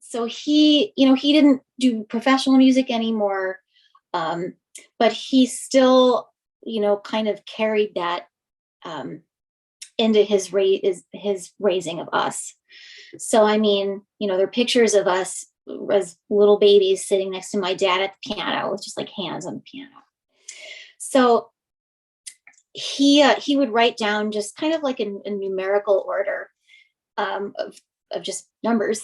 so he, he didn't do professional music anymore, but he still, kind of carried that into his raising of us. So, I mean, there are pictures of us as little babies sitting next to my dad at the piano with just like hands on the piano. So he would write down just kind of like a numerical order of just numbers.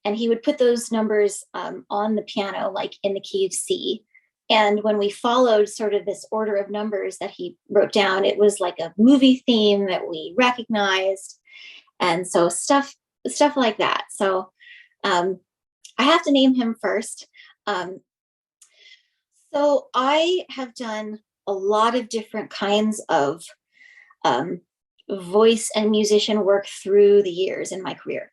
And he would put those numbers on the piano, like in the key of C. And when we followed sort of this order of numbers that he wrote down, it was like a movie theme that we recognized. And so stuff like that. So I have to name him first. So I have done a lot of different kinds of voice and musician work through the years in my career.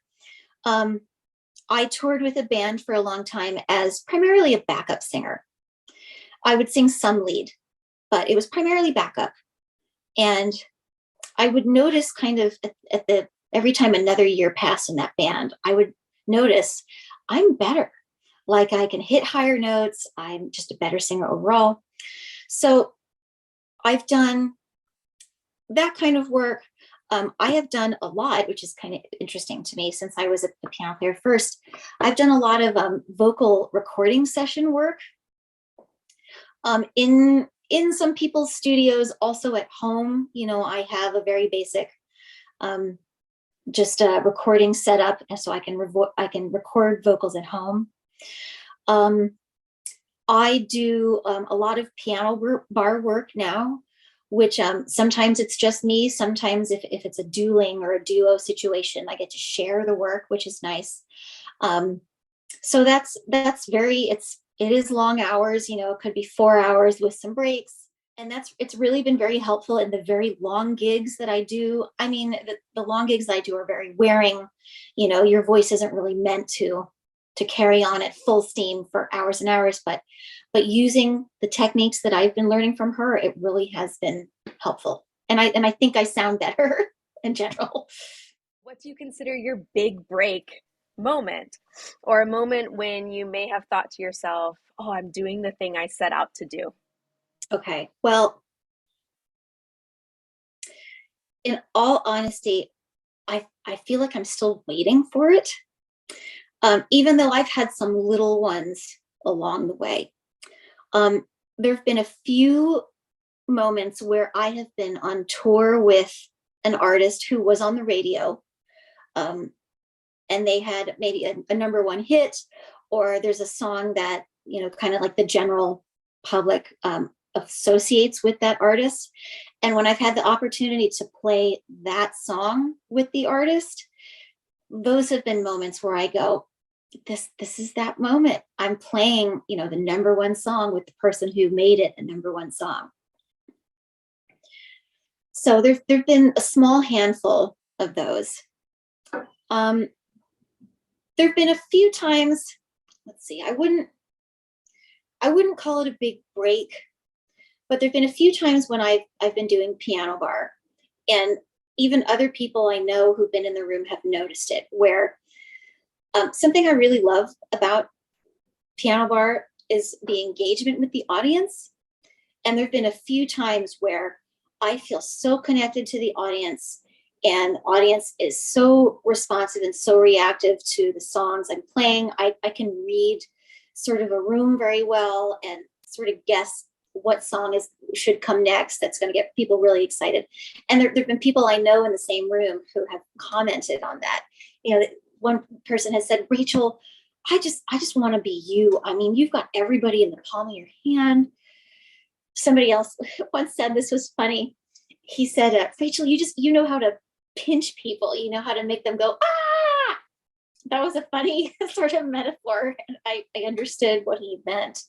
I toured with a band for a long time as primarily a backup singer. I would sing some lead, but it was primarily backup. And I would notice kind of every time another year passed in that band, I would notice I'm better. Like I can hit higher notes. I'm just a better singer overall. So I've done that kind of work. I have done a lot, which is kind of interesting to me since I was a piano player first. I've done a lot of vocal recording session work in some people's studios, also at home. I have a very basic just a recording setup, so I can record vocals at home. I do a lot of piano bar work now, which sometimes it's just me. Sometimes if it's a dueling or a duo situation, I get to share the work, which is nice. So it is long hours, it could be 4 hours with some breaks. And it's really been very helpful in the very long gigs that I do. I mean, the long gigs I do are very wearing, your voice isn't really meant to carry on at full steam for hours and hours, but using the techniques that I've been learning from her, it really has been helpful. And I think I sound better in general. What do you consider your big break moment, or a moment when you may have thought to yourself, oh, I'm doing the thing I set out to do? Okay. Well, in all honesty, I feel like I'm still waiting for it. Even though I've had some little ones along the way. There have been a few moments where I have been on tour with an artist who was on the radio, and they had maybe a number one hit, or there's a song that, kind of like the general public associates with that artist. And when I've had the opportunity to play that song with the artist, those have been moments where I go, this is that moment. I'm playing, the number one song with the person who made it a number one song. So there've been a small handful of those. There've been a few times, let's see, I wouldn't call it a big break, but there've been a few times when I've been doing piano bar, and even other people I know who've been in the room have noticed it, where something I really love about piano bar is the engagement with the audience. And there've been a few times where I feel so connected to the audience, and the audience is so responsive and so reactive to the songs I'm playing. I can read sort of a room very well and sort of guess what song should come next that's going to get people really excited. And there've been people I know in the same room who have commented on that. One person has said, Rachel, I just want to be you. I mean, you've got everybody in the palm of your hand. Somebody else once said, this was funny. He said, Rachel, you know how to pinch people. You know how to make them go, ah! That was a funny sort of metaphor. And I understood what he meant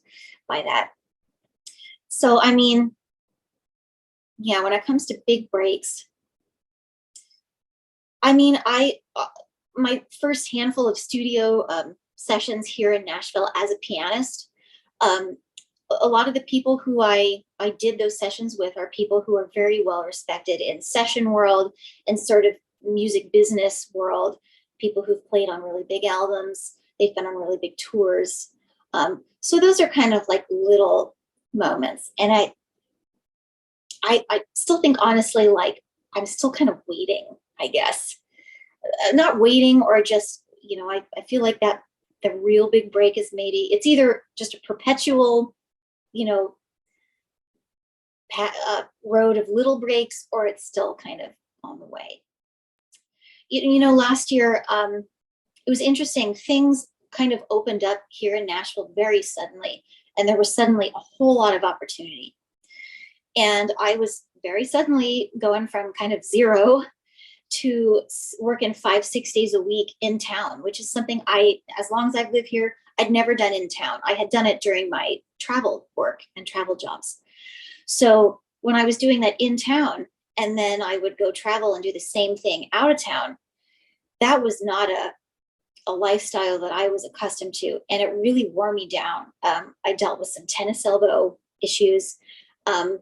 by that. So, I mean, yeah, when it comes to big breaks, I mean, my first handful of studio sessions here in Nashville as a pianist, a lot of the people who I did those sessions with are people who are very well respected in session world and sort of music business world, people who've played on really big albums, They've been on really big tours. So those are kind of like little moments. And I still think, honestly, like I'm still kind of waiting, I guess. Not waiting, or just, I feel like that the real big break is maybe, it's either just a perpetual, you know, road of little breaks, or it's still kind of on the way. Last year, it was interesting. Things kind of opened up here in Nashville very suddenly, and there was suddenly a whole lot of opportunity. And I was very suddenly going from kind of zero to working 5-6 days a week in town, which is something as long as I've lived here, I'd never done in town. I had done it during my travel work and travel jobs. So when I was doing that in town, and then I would go travel and do the same thing out of town, that was not a lifestyle that I was accustomed to. And it really wore me down. I dealt with some tennis elbow issues. And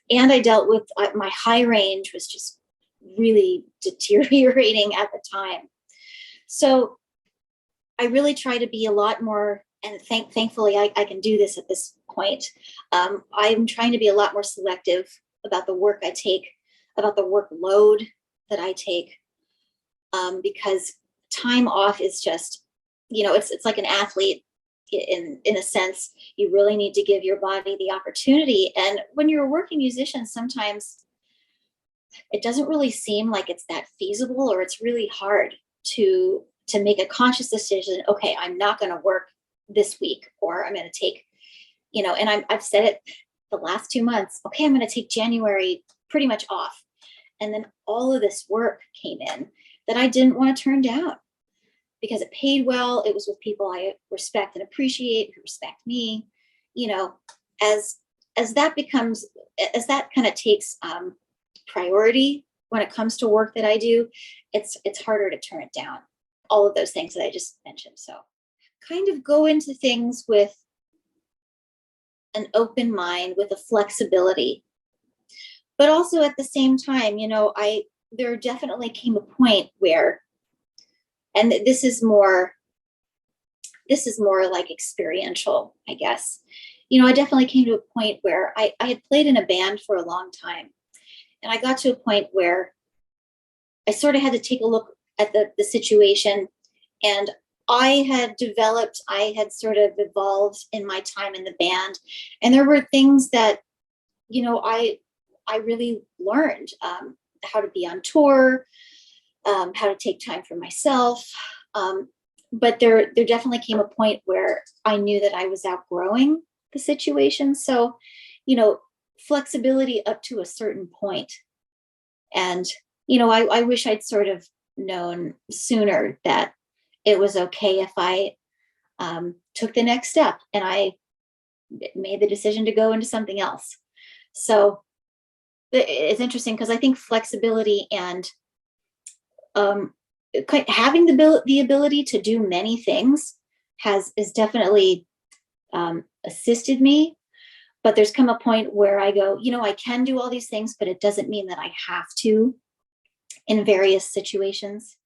I dealt with my high range was just really deteriorating at the time. So I really try to be a lot more, and thankfully I can do this at this point. I'm trying to be a lot more selective about the work I take, about the workload that I take, because time off is just, it's like an athlete in a sense. You really need to give your body the opportunity. And when you're a working musician, sometimes it doesn't really seem like it's that feasible, or it's really hard to make a conscious decision. Okay, I'm not going to work this week, or I'm going to take, and I've said it the last 2 months. Okay, I'm going to take January pretty much off. And then all of this work came in that I didn't want to turn down because it paid well. It was with people I respect and appreciate, who respect me. As that kind of takes priority when it comes to work that I do, it's harder to turn it down. All of those things that I just mentioned. So kind of go into things with an open mind, with a flexibility, but also at the same time, there definitely came a point where, and this is more like experiential, I guess. I definitely came to a point where I had played in a band for a long time. And I got to a point where I sort of had to take a look at the situation. And I had sort of evolved in my time in the band. And there were things that, I really learned, how to be on tour, how to take time for myself. But there definitely came a point where I knew that I was outgrowing the situation. So, flexibility up to a certain point. And, I wish I'd sort of known sooner that it was okay if I took the next step and I made the decision to go into something else. So it's interesting because I think flexibility and having the ability to do many things is definitely assisted me. But there's come a point where I go, I can do all these things, but it doesn't mean that I have to in various situations.